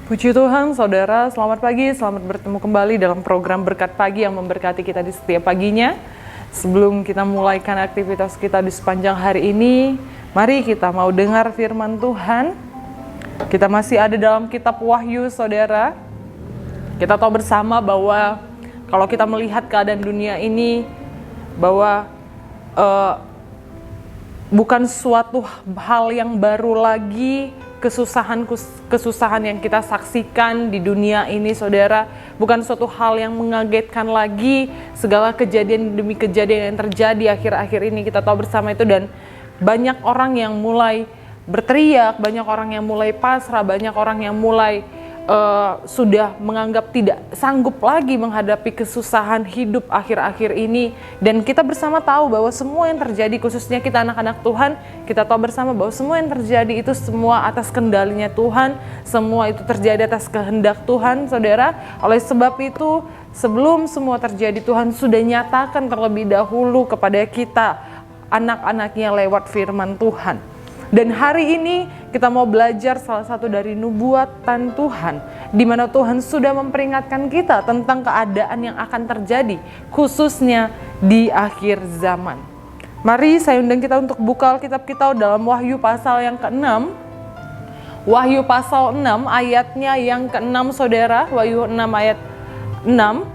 Puji Tuhan, saudara, selamat pagi, selamat bertemu kembali dalam program Berkat Pagi yang memberkati kita di setiap paginya. Sebelum kita mulaikan aktivitas kita di sepanjang hari ini, mari kita mau dengar firman Tuhan. Kita masih ada dalam kitab Wahyu, saudara. Kita tahu bersama bahwa kalau kita melihat keadaan dunia ini, bahwa bukan suatu hal yang baru lagi, kesusahan yang kita saksikan di dunia ini, saudara, bukan suatu hal yang mengagetkan lagi. Segala kejadian demi kejadian yang terjadi akhir-akhir ini kita tahu bersama itu, dan banyak orang yang mulai berteriak, banyak orang yang mulai pasrah, banyak orang yang mulai sudah menganggap tidak sanggup lagi menghadapi kesusahan hidup akhir-akhir ini. Dan kita bersama tahu bahwa semua yang terjadi, khususnya kita anak-anak Tuhan, kita tahu bersama bahwa semua yang terjadi itu semua atas kendalinya Tuhan, semua itu terjadi atas kehendak Tuhan, saudara. Oleh sebab itu, sebelum semua terjadi, Tuhan sudah nyatakan terlebih dahulu kepada kita, anak-anaknya, lewat firman Tuhan. Dan hari ini kita mau belajar salah satu dari nubuatan Tuhan, di mana Tuhan sudah memperingatkan kita tentang keadaan yang akan terjadi, khususnya di akhir zaman. Mari saya undang kita untuk buka Alkitab kita dalam Wahyu pasal yang ke-6. Wahyu pasal 6 ayatnya yang ke-6, saudara. Wahyu 6 ayat 6.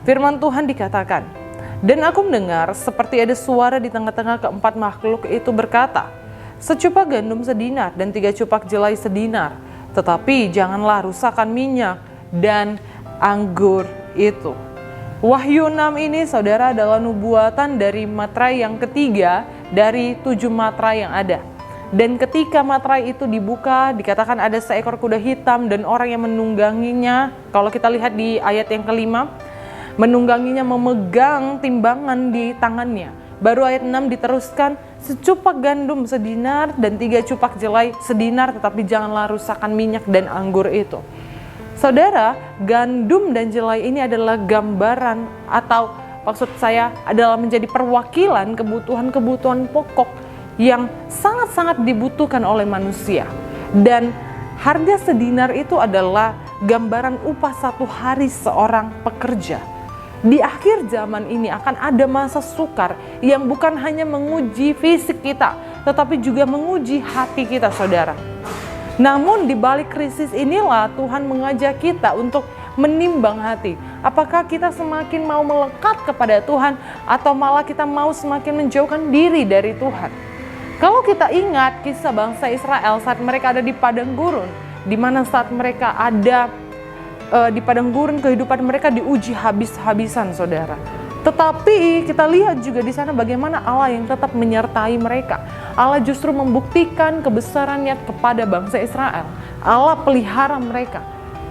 Firman Tuhan dikatakan, "Dan aku mendengar seperti ada suara di tengah-tengah keempat makhluk itu berkata, secupak gandum sedinar dan 3 cupak jelai sedinar, tetapi janganlah rusakkan minyak dan anggur itu." Wahyu 6 ini, saudara, adalah nubuatan dari materai yang ketiga dari 7 materai yang ada. Dan ketika materai itu dibuka, dikatakan ada seekor kuda hitam dan orang yang menungganginya. Kalau kita lihat di ayat yang ke-5, menungganginya memegang timbangan di tangannya. Baru ayat 6 diteruskan, secupak gandum sedinar dan 3 cupak jelai sedinar, tetapi janganlah rusakkan minyak dan anggur itu. Saudara, gandum dan jelai ini adalah gambaran, atau maksud saya adalah menjadi perwakilan kebutuhan-kebutuhan pokok yang sangat-sangat dibutuhkan oleh manusia. Dan harga sedinar itu adalah gambaran upah 1 hari seorang pekerja. Di akhir zaman ini akan ada masa sukar yang bukan hanya menguji fisik kita, tetapi juga menguji hati kita, saudara. Namun di balik krisis inilah Tuhan mengajak kita untuk menimbang hati. Apakah kita semakin mau melekat kepada Tuhan, atau malah kita mau semakin menjauhkan diri dari Tuhan? Kalau kita ingat kisah bangsa Israel saat mereka ada di padang gurun, di mana saat mereka ada di padang gurun, kehidupan mereka diuji habis-habisan, saudara. Tetapi kita lihat juga di sana bagaimana Allah yang tetap menyertai mereka. Allah justru membuktikan kebesarannya kepada bangsa Israel. Allah pelihara mereka.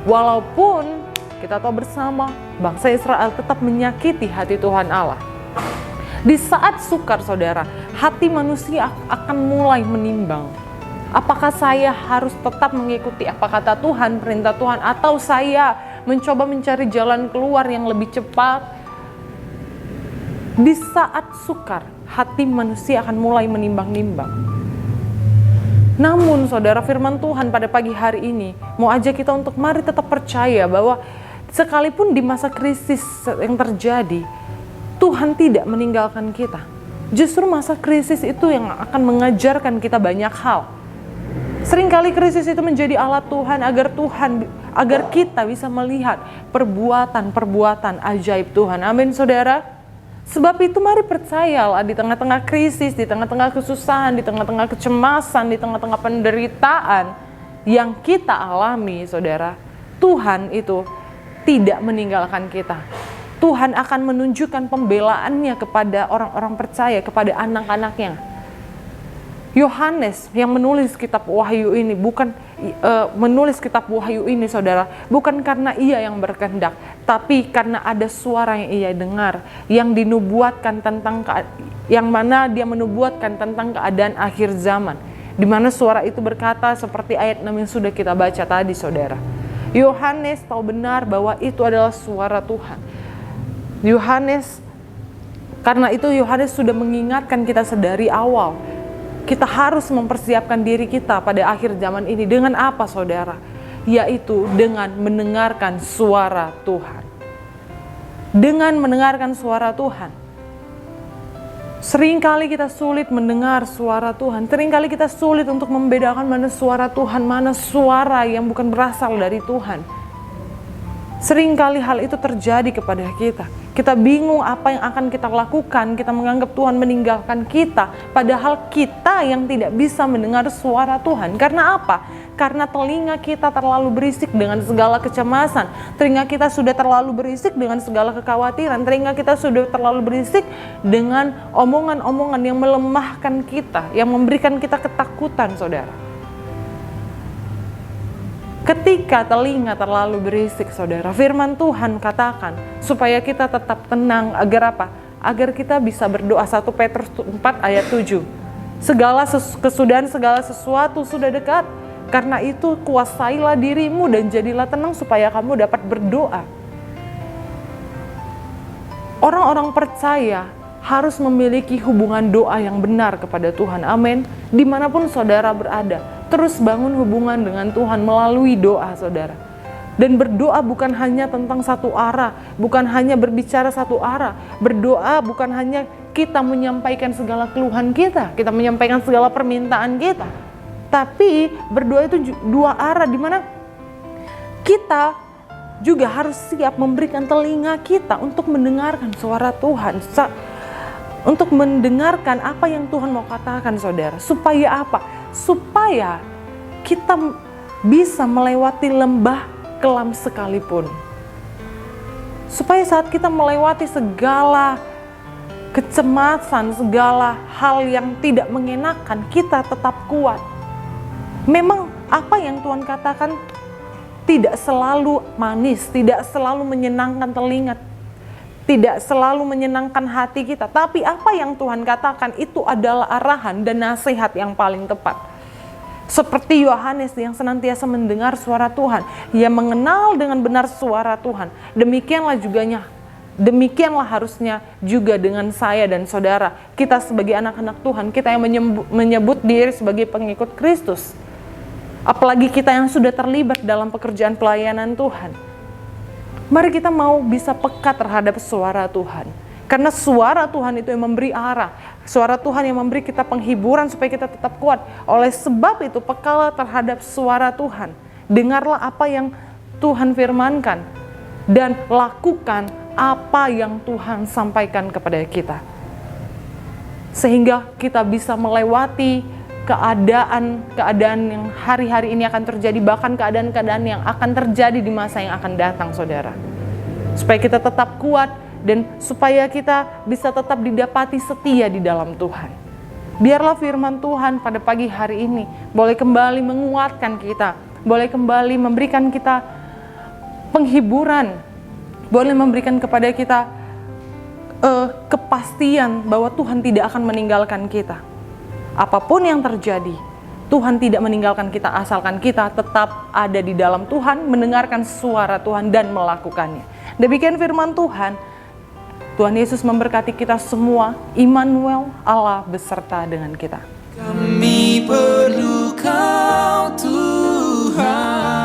Walaupun kita tahu bersama bangsa Israel tetap menyakiti hati Tuhan Allah. Di saat sukar, saudara, hati manusia akan mulai menimbang. Apakah saya harus tetap mengikuti apa kata Tuhan, perintah Tuhan, atau saya mencoba mencari jalan keluar yang lebih cepat? Di saat sukar, hati manusia akan mulai menimbang-nimbang. Namun, saudara, firman Tuhan pada pagi hari ini mau ajak kita untuk mari tetap percaya bahwa sekalipun di masa krisis yang terjadi, Tuhan tidak meninggalkan kita. Justru masa krisis itu yang akan mengajarkan kita banyak hal. Seringkali krisis itu menjadi alat Tuhan agar kita bisa melihat perbuatan-perbuatan ajaib Tuhan. Amin, saudara. Sebab itu mari percayalah, di tengah-tengah krisis, di tengah-tengah kesusahan, di tengah-tengah kecemasan, di tengah-tengah penderitaan yang kita alami, saudara, Tuhan itu tidak meninggalkan kita. Tuhan akan menunjukkan pembelaannya kepada orang-orang percaya, kepada anak-anaknya. Yohanes yang menulis kitab Wahyu ini saudara, bukan karena ia yang berkehendak, tapi karena ada suara yang ia dengar, yang dinubuatkan yang mana dia menubuatkan tentang keadaan akhir zaman, di mana suara itu berkata seperti ayat 6 yang sudah kita baca tadi, saudara. Yohanes tahu benar bahwa itu adalah suara Tuhan. Karena itu Yohanes sudah mengingatkan kita sedari awal. Kita harus mempersiapkan diri kita pada akhir zaman ini dengan apa, saudara? yaitu dengan mendengarkan suara Tuhan. Dengan mendengarkan suara Tuhan. Seringkali kita sulit mendengar suara Tuhan. Seringkali kita sulit untuk membedakan mana suara Tuhan, mana suara yang bukan berasal dari Tuhan. Seringkali hal itu terjadi kepada kita. Kita bingung apa yang akan kita lakukan. Kita menganggap Tuhan meninggalkan kita. Padahal kita yang tidak bisa mendengar suara Tuhan. Karena apa? Karena telinga kita terlalu berisik dengan segala kecemasan. Telinga kita sudah terlalu berisik dengan segala kekhawatiran. Telinga kita sudah terlalu berisik dengan omongan-omongan yang melemahkan kita, yang memberikan kita ketakutan, saudara. Ketika telinga terlalu berisik, saudara, firman Tuhan katakan supaya kita tetap tenang. Agar apa? Agar kita bisa berdoa. 1 Petrus 4 ayat 7. Kesudahan segala sesuatu sudah dekat. Karena itu kuasailah dirimu dan jadilah tenang supaya kamu dapat berdoa. Orang-orang percaya harus memiliki hubungan doa yang benar kepada Tuhan. Amin. Dimanapun saudara berada, terus bangun hubungan dengan Tuhan melalui doa, saudara. Dan berdoa bukan hanya tentang satu arah, bukan hanya berbicara satu arah. Berdoa bukan hanya kita menyampaikan segala keluhan kita menyampaikan segala permintaan kita. Tapi berdoa itu dua arah, di mana kita juga harus siap memberikan telinga kita untuk mendengarkan suara Tuhan. Untuk mendengarkan apa yang Tuhan mau katakan, saudara. Supaya apa? Supaya kita bisa melewati lembah kelam sekalipun. Supaya saat kita melewati segala kecemasan, segala hal yang tidak mengenakan, kita tetap kuat. Memang apa yang Tuhan katakan tidak selalu manis, tidak selalu menyenangkan telinga, tidak selalu menyenangkan hati kita. Tapi apa yang Tuhan katakan itu adalah arahan dan nasihat yang paling tepat. Seperti Yohanes yang senantiasa mendengar suara Tuhan, ia mengenal dengan benar suara Tuhan. Demikianlah harusnya juga dengan saya dan saudara. Kita sebagai anak-anak Tuhan, kita yang menyebut diri sebagai pengikut Kristus. Apalagi kita yang sudah terlibat dalam pekerjaan pelayanan Tuhan. Mari kita mau bisa peka terhadap suara Tuhan. Karena suara Tuhan itu yang memberi arah. Suara Tuhan yang memberi kita penghiburan supaya kita tetap kuat. Oleh sebab itu, pekalah terhadap suara Tuhan. Dengarlah apa yang Tuhan firmankan. Dan lakukan apa yang Tuhan sampaikan kepada kita. Sehingga kita bisa melewati keadaan yang hari-hari ini akan terjadi, bahkan keadaan-keadaan yang akan terjadi di masa yang akan datang, saudara. Supaya kita tetap kuat dan supaya kita bisa tetap didapati setia di dalam Tuhan. Biarlah firman Tuhan pada pagi hari ini boleh kembali menguatkan kita, boleh kembali memberikan kita penghiburan, boleh memberikan kepada kita kepastian bahwa Tuhan tidak akan meninggalkan kita. Apapun yang terjadi, Tuhan tidak meninggalkan kita asalkan kita tetap ada di dalam Tuhan, mendengarkan suara Tuhan dan melakukannya. Demikian firman Tuhan. Tuhan Yesus memberkati kita semua. Immanuel, Allah beserta dengan kita. Kami perlu Kau Tuhan.